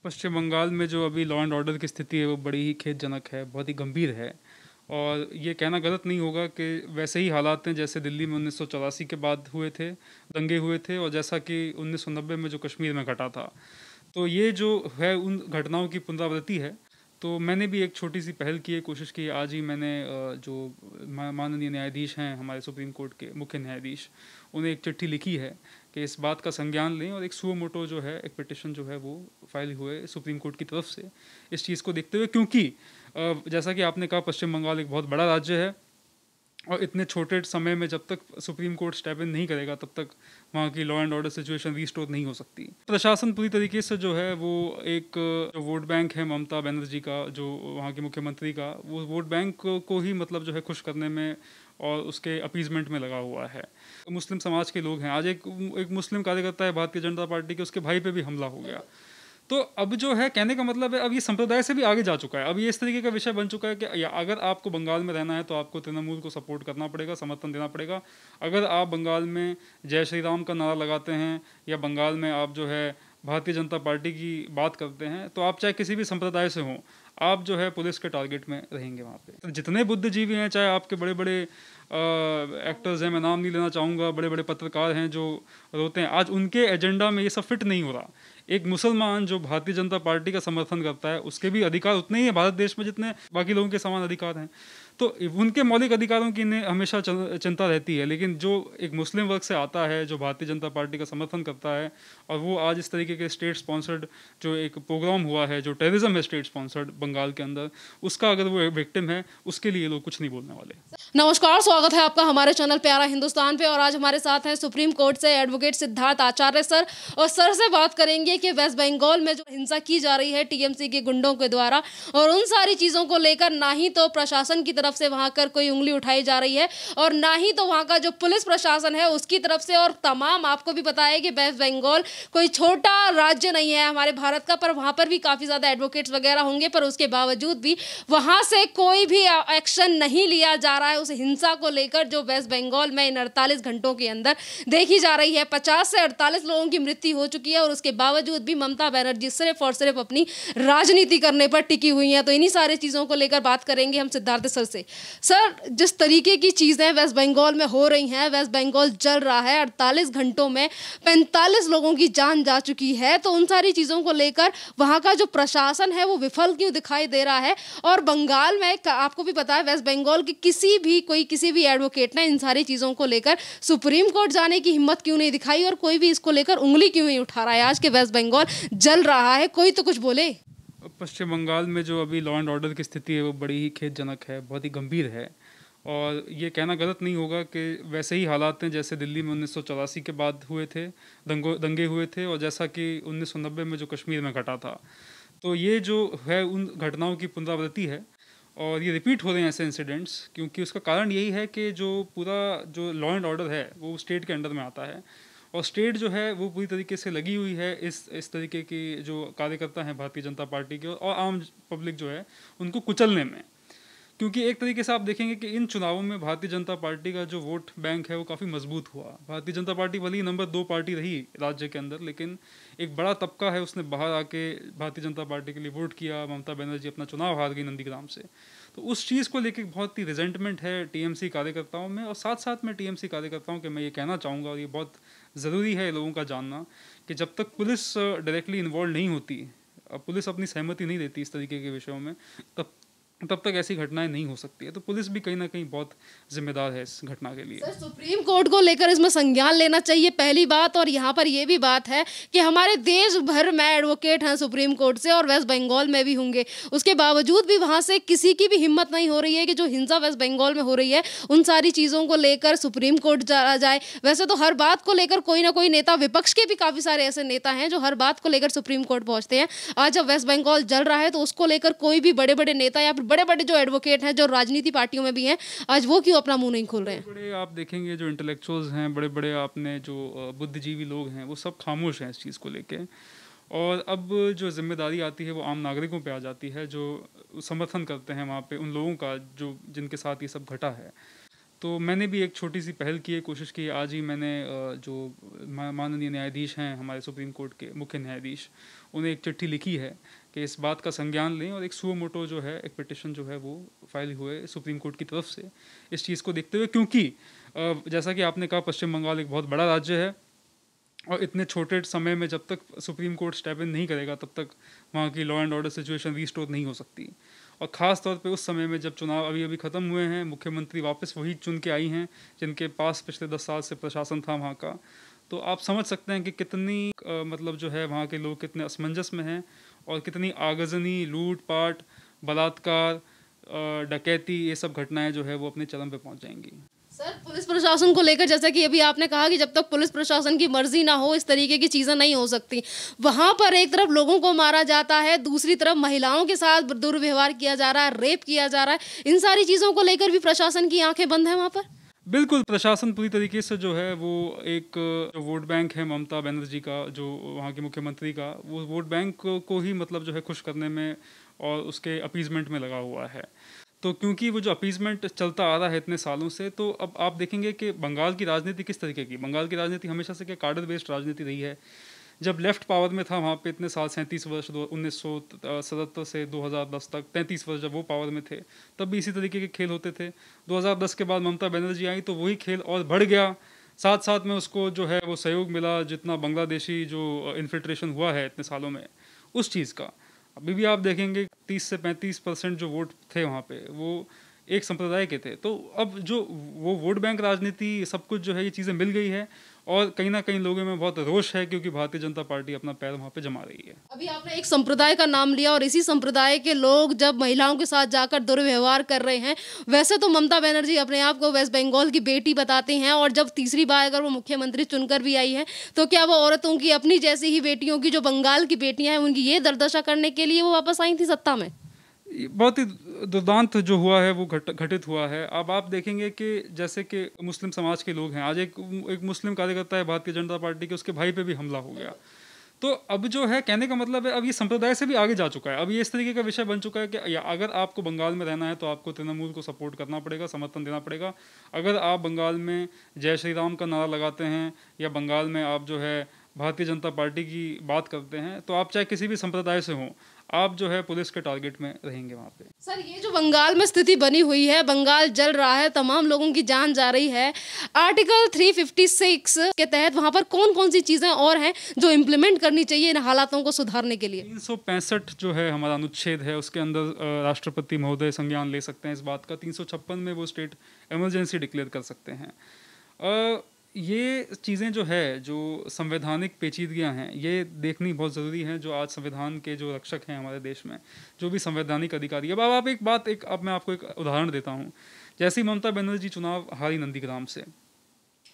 पश्चिम बंगाल में जो अभी लॉ एंड ऑर्डर की स्थिति है वो बड़ी ही खेदजनक है, बहुत ही गंभीर है। और ये कहना गलत नहीं होगा कि वैसे ही हालात हैं जैसे दिल्ली में 1984 के बाद हुए थे, दंगे हुए थे, और जैसा कि 1990 में जो कश्मीर में घटा था। तो ये जो है उन घटनाओं की पुनरावृत्ति है। तो मैंने भी एक छोटी सी पहल की है, कोशिश की। आज ही मैंने जो माननीय न्यायाधीश हैं हमारे सुप्रीम कोर्ट के मुख्य न्यायाधीश, उन्हें एक चिट्ठी लिखी है कि इस बात का संज्ञान लें, और एक सुओ मोटो जो है, एक पिटिशन जो है वो फाइल हुए सुप्रीम कोर्ट की तरफ से इस चीज़ को देखते हुए, क्योंकि जैसा कि आपने कहा, पश्चिम बंगाल एक बहुत बड़ा राज्य है, और इतने छोटे समय में जब तक सुप्रीम कोर्ट स्टेप इन नहीं करेगा तब तक वहाँ की law and order situation restore नहीं हो सकती। प्रशासन पूरी तरीके से जो है वो एक जो वोट बैंक है ममता बनर्जी का, जो वहाँ के मुख्यमंत्री का, वो वोट बैंक को ही मतलब जो है खुश करने में और उसके अपीजमेंट में लगा हुआ है। मुस्लिम समाज के लोग हैं, आज एक मुस्लिम कार्यकर्ता है भारतीय जनता पार्टी के, उसके भाई पे भी हमला हो गया। तो अब जो है, कहने का मतलब है, अब ये संप्रदाय से भी आगे जा चुका है। अब ये इस तरीके का विषय बन चुका है कि अगर आपको बंगाल में रहना है तो आपको तृणमूल को सपोर्ट करना पड़ेगा, समर्थन देना पड़ेगा। अगर आप बंगाल में जय श्री राम का नारा लगाते हैं, या बंगाल में आप जो है भारतीय जनता पार्टी की बात करते हैं, तो आप चाहे किसी भी संप्रदाय से हों, आप जो है पुलिस के टारगेट में रहेंगे वहाँ पे। तो जितने बुद्धिजीवी हैं, चाहे आपके बड़े बड़े एक्टर्स हैं, मैं नाम नहीं लेना चाहूँगा, बड़े बड़े पत्रकार हैं जो रोते हैं, आज उनके एजेंडा में ये सब फिट नहीं हो रहा। एक मुसलमान जो भारतीय जनता पार्टी का समर्थन करता है, उसके भी अधिकार उतने ही है भारत देश में जितने बाकी लोगों के समान अधिकार हैं। तो उनके मौलिक अधिकारों की इन्हें हमेशा चिंता रहती है। लेकिन जो एक मुस्लिम वर्ग से आता है, जो भारतीय जनता पार्टी का समर्थन करता है, और वो आज इस तरीके के स्टेट स्पॉन्सर्ड जो एक प्रोग्राम हुआ है, जो टेररिज्म है स्टेट स्पॉन्सर्ड बंगाल के अंदर, उसका अगर वो विक्टिम है, उसके लिए लोग कुछ नहीं बोलने वाले। नमस्कार, स्वागत है आपका हमारे चैनल प्यारा हिंदुस्तान पे। और आज हमारे साथ हैं सुप्रीम कोर्ट से एडवोकेट सिद्धार्थ आचार्य सर, और सर से बात करेंगे कि वेस्ट बंगाल में जो हिंसा की जा रही है टीएमसी के गुंडों के द्वारा, और उन सारी चीज़ों को लेकर ना ही तो प्रशासन की तरफ से वहां कर कोई उंगली उठाई जा रही है, और ना ही तो वहां का जो पुलिस प्रशासन है उसकी तरफ से। और तमाम आपको भी पता है कि वेस्ट बंगाल कोई छोटा राज्य नहीं है हमारे भारत का, पर वहां पर भी काफ़ी ज़्यादा एडवोकेट्स वगैरह होंगे, पर उसके बावजूद भी वहां से कोई भी एक्शन नहीं लिया जा रहा है उस हिंसा को लेकर जो वेस्ट बंगाल में इन 48 घंटों के अंदर देखी जा रही है। 50 से 48 लोगों की मृत्यु हो चुकी है, और उसके बावजूद भी ममता बनर्जी सिर्फ और सिर्फ अपनी राजनीति करने पर टिकी हुई है। तो इन्हीं सारी चीज़ों को लेकर बात करेंगे हम सिद्धार्थ सर से। सर, जिस तरीके की चीज़ें वेस्ट बंगाल में हो रही हैं, वेस्ट बंगाल जल रहा है, 48 घंटों में 45 लोगों की जान जा चुकी है, तो उन सारी चीज़ों को लेकर वहाँ का जो प्रशासन है वो विफल क्यों दिखाई दे रहा है? और बंगाल में आपको भी पता है वेस्ट बंगाल के किसी भी एडवोकेट ने इन सारी चीज़ों को लेकर सुप्रीम कोर्ट जाने की हिम्मत क्यों नहीं दिखाई, और कोई भी इसको लेकर उंगली क्यों नहीं उठा रहा है आज के वेस्ट बंगाल जल रहा है? कोई तो कुछ बोले। पश्चिम बंगाल में जो अभी लॉ एंड ऑर्डर की स्थिति है वो बड़ी ही खेदजनक है, बहुत ही गंभीर है। और ये कहना गलत नहीं होगा कि वैसे ही हालात हैं जैसे दिल्ली में 1984 के बाद हुए थे, दंगे हुए थे, और जैसा कि 1990 में जो कश्मीर में घटा था। तो ये जो है उन घटनाओं की पुनरावृत्ति है, और ये रिपीट हो रहे हैं ऐसे इंसिडेंट्स, क्योंकि उसका कारण यही है कि जो पूरा जो लॉ एंड ऑर्डर है वो स्टेट के अंडर में आता है, और स्टेट जो है वो पूरी तरीके से लगी हुई है इस तरीके की जो कार्यकर्ता हैं भारतीय जनता पार्टी के, और आम पब्लिक जो है उनको कुचलने में। क्योंकि एक तरीके से आप देखेंगे कि इन चुनावों में भारतीय जनता पार्टी का जो वोट बैंक है वो काफ़ी मजबूत हुआ। भारतीय जनता पार्टी भले ही नंबर 2 पार्टी रही राज्य के अंदर, लेकिन एक बड़ा तबका है उसने बाहर आके भारतीय जनता पार्टी के लिए वोट किया। ममता बनर्जी अपना चुनाव हार गई नंदीग्राम से। तो उस चीज़ को लेकर बहुत ही रिजेंटमेंट है टीएमसी कार्यकर्ताओं में, और साथ साथ में टीएमसी कार्यकर्ताओं के मैं ये कहना चाहूँगा, और ये बहुत ज़रूरी है लोगों का जानना, कि जब तक पुलिस डायरेक्टली इन्वॉल्व नहीं होती, पुलिस अपनी सहमति नहीं देती इस तरीके के विषयों में, तब तक ऐसी घटनाएं नहीं हो सकती है। तो पुलिस भी कहीं ना कहीं बहुत जिम्मेदार है इस घटना के लिए। सर, सुप्रीम कोर्ट को लेकर इसमें संज्ञान लेना चाहिए, पहली बात। और यहाँ पर यह भी बात है कि हमारे देश भर में एडवोकेट हैं सुप्रीम कोर्ट से, और वेस्ट बंगाल में भी होंगे, उसके बावजूद भी वहाँ से किसी की भी हिम्मत नहीं हो रही है कि जो हिंसा वेस्ट बंगाल में हो रही है उन सारी चीज़ों को लेकर सुप्रीम कोर्ट जाए। वैसे तो हर बात को लेकर कोई ना कोई नेता, विपक्ष के भी काफ़ी सारे ऐसे नेता हैं जो हर बात को लेकर सुप्रीम कोर्ट पहुँचते हैं। आज जब वेस्ट बंगाल जल रहा है तो उसको लेकर कोई भी बड़े बड़े नेता या फिर बड़े बड़े जो एडवोकेट हैं जो राजनीति पार्टियों में भी हैं, आज वो क्यों अपना मुंह नहीं खोल रहे हैं? बड़े आप देखेंगे जो इंटेलेक्चुअल्स हैं, बड़े बड़े आपने जो बुद्धिजीवी लोग हैं, वो सब खामोश हैं इस चीज़ को लेके। और अब जो जिम्मेदारी आती है वो आम नागरिकों पे आ जाती है, जो समर्थन करते हैं वहाँ पे उन लोगों का जो जिनके साथ ये सब घटा है। तो मैंने भी एक छोटी सी पहल की है, कोशिश की। आज ही मैंने जो माननीय न्यायाधीश हैं हमारे सुप्रीम कोर्ट के मुख्य न्यायाधीश, उन्हें एक चिट्ठी लिखी है कि इस बात का संज्ञान लें, और एक सुओ मोटो जो है, एक पिटिशन जो है वो फाइल हुए सुप्रीम कोर्ट की तरफ से इस चीज़ को देखते हुए, क्योंकि जैसा कि आपने कहा पश्चिम बंगाल एक बहुत बड़ा राज्य है और इतने छोटे समय में जब तक सुप्रीम कोर्ट स्टेप इन नहीं करेगा तब तक वहाँ की law and order situation restore नहीं हो सकती। और ख़ास तौर पे उस समय में जब चुनाव अभी अभी ख़त्म हुए हैं, मुख्यमंत्री वापस वही चुन के आई हैं जिनके पास पिछले 10 साल से प्रशासन था वहाँ का। तो आप समझ सकते हैं कि कितनी मतलब जो है वहाँ के लोग कितने असमंजस में हैं और कितनी आगजनी, लूट-पाट, बलात्कार, डकैती, ये सब घटनाएं जो है वो अपने चरम पे पहुँच जाएंगी। सर, पुलिस प्रशासन को लेकर जैसा कि अभी आपने कहा कि जब तक पुलिस प्रशासन की मर्जी ना हो इस तरीके की चीज़ें नहीं हो सकती। वहाँ पर एक तरफ लोगों को मारा जाता है, दूसरी तरफ महिलाओं के साथ दुर्व्यवहार किया जा रहा है, रेप किया जा रहा है। इन सारी चीज़ों को लेकर भी प्रशासन की आंखें बंद हैं वहाँ पर? बिल्कुल, प्रशासन पूरी तरीके से जो है वो एक जो वोट बैंक है ममता बनर्जी का, जो वहाँ के मुख्यमंत्री का, वो वोट बैंक को ही मतलब जो है खुश करने में और उसके अपीज़मेंट में लगा हुआ है। तो क्योंकि वो जो अपीज़मेंट चलता आ रहा है इतने सालों से, तो अब आप देखेंगे कि बंगाल की राजनीति किस तरीके की, बंगाल की राजनीति हमेशा से क्या कार्डर बेस्ड राजनीति रही है। जब लेफ्ट पावर में था वहाँ पे इतने साल, 37 वर्ष 1977 से 2010 तक, 33 वर्ष जब वो पावर में थे, तब भी इसी तरीके के खेल होते थे। 2010 के बाद ममता बनर्जी आई तो वही खेल और बढ़ गया। साथ साथ में उसको जो है वो सहयोग मिला, जितना बांग्लादेशी जो इन्फिल्ट्रेशन हुआ है इतने सालों में उस चीज़ का। अभी भी आप देखेंगे 30 से 35% जो वोट थे वहाँ पे वो एक संप्रदाय के थे। तो अब जो वो वोट बैंक राजनीति सब कुछ जो है ये चीज़ें मिल गई है और कहीं ना कहीं लोगों में बहुत रोष है क्योंकि भारतीय जनता पार्टी अपना पैर वहाँ पे जमा रही है। अभी आपने एक संप्रदाय का नाम लिया और इसी संप्रदाय के लोग जब महिलाओं के साथ जाकर दुर्व्यवहार कर रहे हैं, वैसे तो ममता बनर्जी अपने आप को वेस्ट बंगाल की बेटी बताती हैं और जब तीसरी बार अगर वो मुख्यमंत्री चुनकर भी आई है तो क्या वो औरतों की अपनी जैसी ही बेटियों की जो बंगाल की बेटियां हैं उनकी ये दुर्दशा करने के लिए वो वापस आई थी सत्ता में? बहुत ही दुर्दांत जो हुआ है वो घटित हुआ है। अब आप देखेंगे कि जैसे कि मुस्लिम समाज के लोग हैं, आज एक मुस्लिम कार्यकर्ता है भारतीय जनता पार्टी के, उसके भाई पे भी हमला हो गया। तो अब जो है कहने का मतलब है अब ये संप्रदाय से भी आगे जा चुका है। अब ये इस तरीके का विषय बन चुका है कि अगर आपको बंगाल में रहना है तो आपको तृणमूल को सपोर्ट करना पड़ेगा, समर्थन देना पड़ेगा। अगर आप बंगाल में जय श्री राम का नारा लगाते हैं या बंगाल में आप जो है भारतीय जनता पार्टी की बात करते हैं तो आप चाहे किसी भी संप्रदाय से हों, आप जो है पुलिस के टारगेट में रहेंगे वहाँ पे। सर, ये जो बंगाल में स्थिति बनी हुई है, बंगाल जल रहा है, तमाम लोगों की जान जा रही है, आर्टिकल 356 के तहत वहाँ पर कौन कौन सी चीज़ें और हैं जो इम्प्लीमेंट करनी चाहिए इन हालातों को सुधारने के लिए? 365 जो है हमारा अनुच्छेद है, उसके अंदर राष्ट्रपति महोदय संज्ञान ले सकते हैं इस बात का। 356 में वो स्टेट इमरजेंसी डिक्लेयर कर सकते हैं। ये चीज़ें जो है, जो संवैधानिक पेचीदगियां हैं, ये देखनी बहुत ज़रूरी है। जो आज संविधान के जो रक्षक हैं हमारे देश में, जो भी संवैधानिक अधिकारी। अब आप अब मैं आपको एक उदाहरण देता हूँ। जैसे ही ममता बनर्जी चुनाव हारी नंदीग्राम से,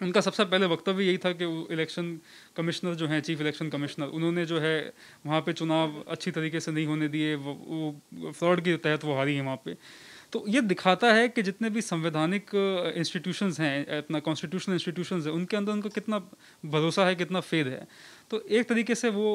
उनका सबसे पहले वक्तव्य यही था कि इलेक्शन कमिश्नर जो हैं, चीफ इलेक्शन कमिश्नर, उन्होंने जो है वहाँ पे चुनाव अच्छी तरीके से नहीं होने दिए, वो फ्रॉड के तहत वो हारी है वहाँ पे। तो ये दिखाता है कि जितने भी संवैधानिक इंस्टीट्यूशंस हैं, अपना कॉन्स्टिट्यूशनल इंस्टीट्यूशंस हैं, उनके अंदर उनका कितना भरोसा है, कितना फेद है। तो एक तरीके से वो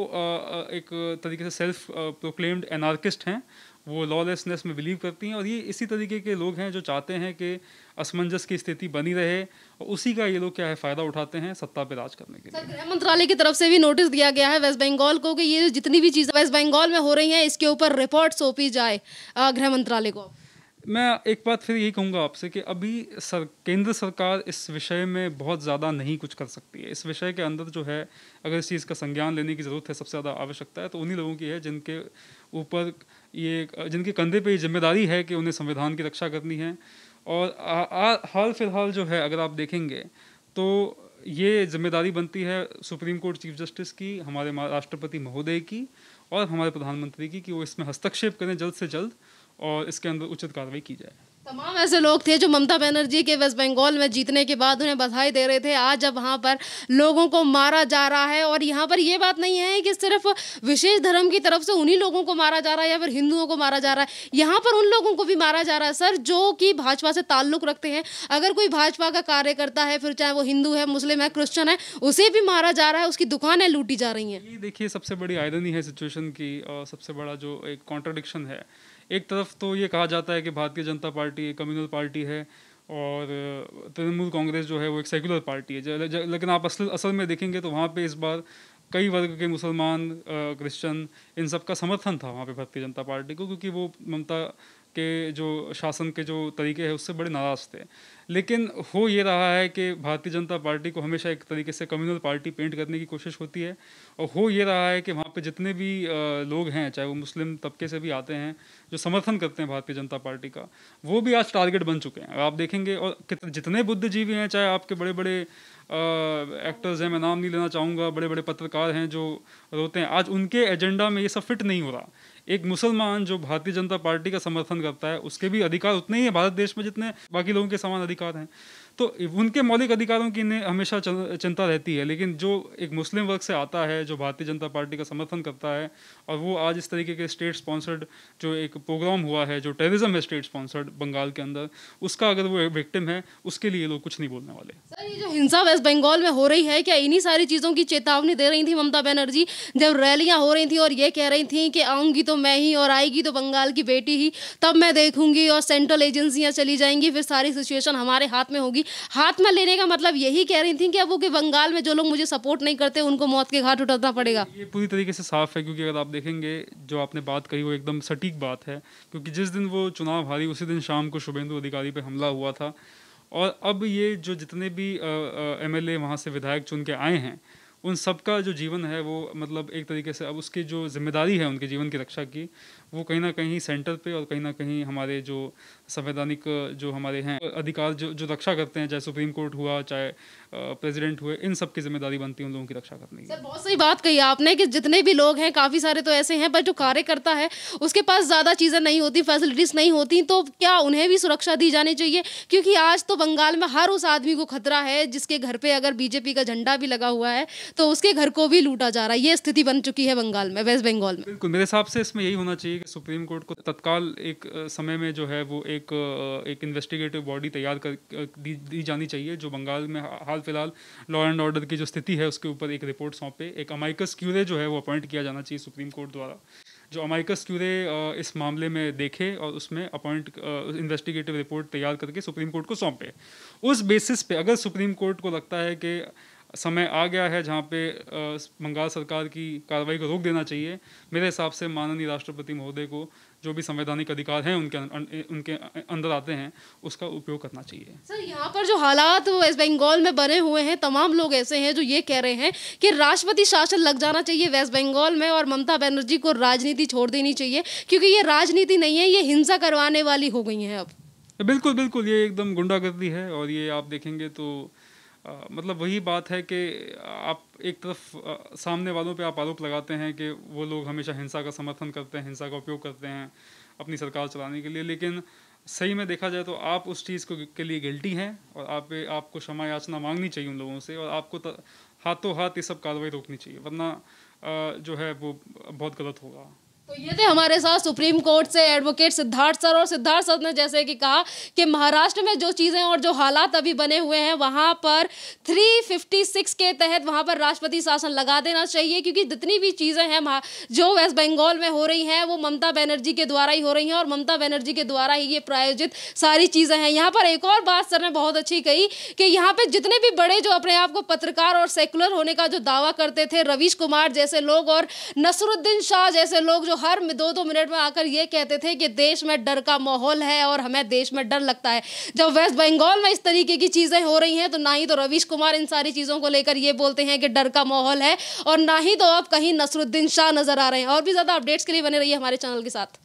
एक तरीके से सेल्फ प्रोक्लेम्ड एनार्किस्ट हैं, वो लॉलेसनेस में बिलीव करती हैं और ये इसी तरीके के लोग हैं जो चाहते हैं कि असमंजस की स्थिति बनी रहे और उसी का ये लोग क्या है फ़ायदा उठाते हैं सत्ता पे राज करने के लिए। सर, गृह मंत्रालय की तरफ से भी नोटिस दिया गया है वेस्ट बंगाल को कि ये जितनी भी चीज़ें वेस्ट बंगाल में हो रही हैं इसके ऊपर रिपोर्ट सौंपी जाए गृह मंत्रालय को। मैं एक बात फिर यही कहूँगा आपसे कि अभी केंद्र सरकार इस विषय में बहुत ज़्यादा नहीं कुछ कर सकती है। इस विषय के अंदर जो है अगर इस चीज़ का संज्ञान लेने की ज़रूरत है, सबसे ज़्यादा आवश्यकता है तो उन्हीं लोगों की है जिनके ऊपर जिनके कंधे पे ये जिम्मेदारी है कि उन्हें संविधान की रक्षा करनी है। और हाल फिलहाल जो है अगर आप देखेंगे तो ये जिम्मेदारी बनती है सुप्रीम कोर्ट चीफ जस्टिस की, हमारे राष्ट्रपति महोदय की और हमारे प्रधानमंत्री की, कि वो इसमें हस्तक्षेप करें जल्द से जल्द और इसके अंदर उचित कार्रवाई की जाए। तमाम ऐसे लोग थे जो ममता बनर्जी के वेस्ट बंगाल में जीतने के बाद उन्हें बधाई दे रहे थे। आज जब वहाँ पर लोगों को मारा जा रहा है और यहाँ पर ये बात नहीं है कि सिर्फ विशेष धर्म की तरफ से उन्हीं लोगों को मारा जा रहा है या फिर हिंदुओं को मारा जा रहा है, यहाँ पर उन लोगों को भी मारा जा रहा है सर जो कि भाजपा से ताल्लुक़ रखते हैं। अगर कोई भाजपा का कार्यकर्ता है, फिर चाहे वो हिंदू है, मुस्लिम है, क्रिश्चियन है, उसे भी मारा जा रहा है, उसकी दुकानें लूटी जा रही हैं। ये देखिए सबसे बड़ी आयरनी है सिचुएशन की और सबसे बड़ा जो एक कॉन्ट्रडिक्शन है। एक तरफ तो ये कहा जाता है कि भारतीय जनता पार्टी एक कम्युनल पार्टी है और तृणमूल कांग्रेस जो है वो एक सेक्युलर पार्टी है, लेकिन आप असल में देखेंगे तो वहाँ पे इस बार कई वर्ग के मुसलमान, क्रिश्चियन, इन सब का समर्थन था वहाँ पे भारतीय जनता पार्टी को, क्योंकि वो ममता के जो शासन के जो तरीके हैं उससे बड़े नाराज़ थे। लेकिन हो ये रहा है कि भारतीय जनता पार्टी को हमेशा एक तरीके से कम्युनल पार्टी पेंट करने की कोशिश होती है, और हो ये रहा है कि वहाँ पे जितने भी लोग हैं, चाहे वो मुस्लिम तबके से भी आते हैं जो समर्थन करते हैं भारतीय जनता पार्टी का, वो भी आज टारगेट बन चुके हैं। आप देखेंगे, और जितने बुद्धिजीवी हैं, चाहे आपके बड़े बड़े एक्टर्स हैं, मैं नाम नहीं लेना चाहूँगा, बड़े बड़े पत्रकार हैं जो रोते हैं, आज उनके एजेंडा में ये सब फिट नहीं हो रहा। एक मुसलमान जो भारतीय जनता पार्टी का समर्थन करता है, उसके भी अधिकार उतने ही हैं भारत देश में जितने बाकी लोगों के समान अधिकार हैं। तो उनके मौलिक अधिकारों की इन्हें हमेशा चिंता रहती है। लेकिन जो एक मुस्लिम वर्ग से आता है, जो भारतीय जनता पार्टी का समर्थन करता है, और वो आज इस तरीके के स्टेट स्पॉन्सर्ड जो एक प्रोग्राम हुआ है, जो टेररिज्म है स्टेट स्पॉन्सर्ड बंगाल के अंदर, उसका अगर वो विक्टिम है, उसके लिए लोग कुछ नहीं बोलने वाले। सर, ये जो हिंसा वेस्ट बंगाल में हो रही है, क्या इन्हीं सारी चीज़ों की चेतावनी दे रही थी ममता बनर्जी जब रैलियां हो रही थी और ये कह रही थी कि आऊँगी तो मैं ही और आएगी तो बंगाल की बेटी ही, तब मैं देखूंगी, और सेंट्रल एजेंसियां चली जाएंगी, फिर सारी सिचुएशन हमारे हाथ में होगी। हाथ में लेने का मतलब यही कह रही थी कि अब वो कि बंगाल में जो लोग मुझे सपोर्ट नहीं करते उनको मौत के घाट उतरना पड़ेगा। ये पूरी तरीके से साफ है, क्योंकि अगर आप देखेंगे, जो आपने बात कही वो एकदम सटीक बात है, क्योंकि जिस दिन वो चुनाव हारी उसी दिन शाम को शुभेंदु अधिकारी पे हमला हुआ था। और अब ये जो जितने भी एमएलए वहाँ से विधायक चुन के आए हैं, उन सबका जो जीवन है वो मतलब एक तरीके से अब उसकी जो जिम्मेदारी है उनके जीवन की रक्षा की, वो कहीं ना कहीं सेंटर पे और कहीं ना कहीं हमारे जो संवैधानिक जो हमारे हैं अधिकार जो रक्षा करते हैं, चाहे सुप्रीम कोर्ट हुआ, चाहे प्रेसिडेंट हुए, इन सब की जिम्मेदारी बनती है उन लोगों की रक्षा करने की। सर, बहुत सही बात कही आपने कि जितने भी लोग हैं, काफ़ी सारे तो ऐसे हैं, पर जो कार्यकर्ता है उसके पास ज़्यादा चीज़ें नहीं होती, फैसिलिटीज़ नहीं होती, तो क्या उन्हें भी सुरक्षा दी जानी चाहिए? क्योंकि आज तो बंगाल में हर उस आदमी को खतरा है जिसके घर पे अगर बीजेपी का झंडा भी लगा हुआ है तो उसके घर को भी लूटा जा रहा है। ये स्थिति बन चुकी है बंगाल में, वेस्ट बंगाल में। बिल्कुल, मेरे हिसाब से इसमें यही होना चाहिए कि सुप्रीम कोर्ट को तत्काल एक समय में जो है वो एक इन्वेस्टिगेटिव बॉडी तैयार कर दी जानी चाहिए, जो बंगाल में हाल फिलहाल लॉ एंड ऑर्डर की जो स्थिति है उसके ऊपर एक रिपोर्ट सौंपे। एक अमाइकस क्यूरे जो है वो अपॉइंट किया जाना चाहिए सुप्रीम कोर्ट द्वारा, जो अमाइकस क्यूरे इस मामले में देखे और उसमें इन्वेस्टिगेटिव रिपोर्ट तैयार करके सुप्रीम कोर्ट को सौंपे। उस बेसिस पे अगर सुप्रीम कोर्ट को लगता है कि समय आ गया है जहाँ पे बंगाल सरकार की कार्रवाई को रोक देना चाहिए, मेरे हिसाब से माननीय राष्ट्रपति महोदय को जो भी संवैधानिक अधिकार हैं उनके अंदर आते हैं, उसका उपयोग करना चाहिए। सर, यहाँ पर जो हालात वेस्ट बंगाल में बने हुए हैं, तमाम लोग ऐसे हैं जो ये कह रहे हैं कि राष्ट्रपति शासन लग जाना चाहिए वेस्ट बंगाल में और ममता बनर्जी को राजनीति छोड़ देनी चाहिए, क्योंकि ये राजनीति नहीं है, ये हिंसा करवाने वाली हो गई हैं अब। बिल्कुल बिल्कुल, ये एकदम गुंडागर्दी है। और ये आप देखेंगे तो मतलब वही बात है कि आप एक तरफ सामने वालों पे आप आरोप लगाते हैं कि वो लोग हमेशा हिंसा का समर्थन करते हैं, हिंसा का उपयोग करते हैं अपनी सरकार चलाने के लिए, लेकिन सही में देखा जाए तो आप उस चीज़ के लिए गिल्टी हैं और आपको क्षमा याचना मांगनी चाहिए उन लोगों से, और आपको हाथों हाथ ये सब कार्रवाई रोकनी चाहिए, वरना जो है वो बहुत गलत होगा। तो ये थे हमारे साथ सुप्रीम कोर्ट से एडवोकेट सिद्धार्थ सर, और सिद्धार्थ सर ने जैसे कि कहा कि महाराष्ट्र में जो चीज़ें और जो हालात अभी बने हुए हैं वहाँ पर 356 के तहत वहाँ पर राष्ट्रपति शासन लगा देना चाहिए, क्योंकि जितनी भी चीज़ें हैं जो वेस्ट बंगाल में हो रही हैं वो ममता बनर्जी के द्वारा ही हो रही हैं और ममता बनर्जी के द्वारा ही ये प्रायोजित सारी चीज़ें हैं। यहाँ पर एक और बात सर ने बहुत अच्छी कही कि यहाँ पर जितने भी बड़े जो अपने आप को पत्रकार और सेकुलर होने का जो दावा करते थे, रवीश कुमार जैसे लोग और नसरुद्दीन शाह जैसे लोग जो हर 2-2 मिनट में आकर ये कहते थे कि देश में डर का माहौल है और हमें देश में डर लगता है, जब वेस्ट बंगाल में इस तरीके की चीजें हो रही हैं तो ना ही तो रवीश कुमार इन सारी चीजों को लेकर ये बोलते हैं कि डर का माहौल है, और ना ही तो अब कहीं नसरुद्दीन शाह नजर आ रहे हैं। और भी ज्यादा अपडेट्स के लिए बने रहिए हमारे चैनल के साथ।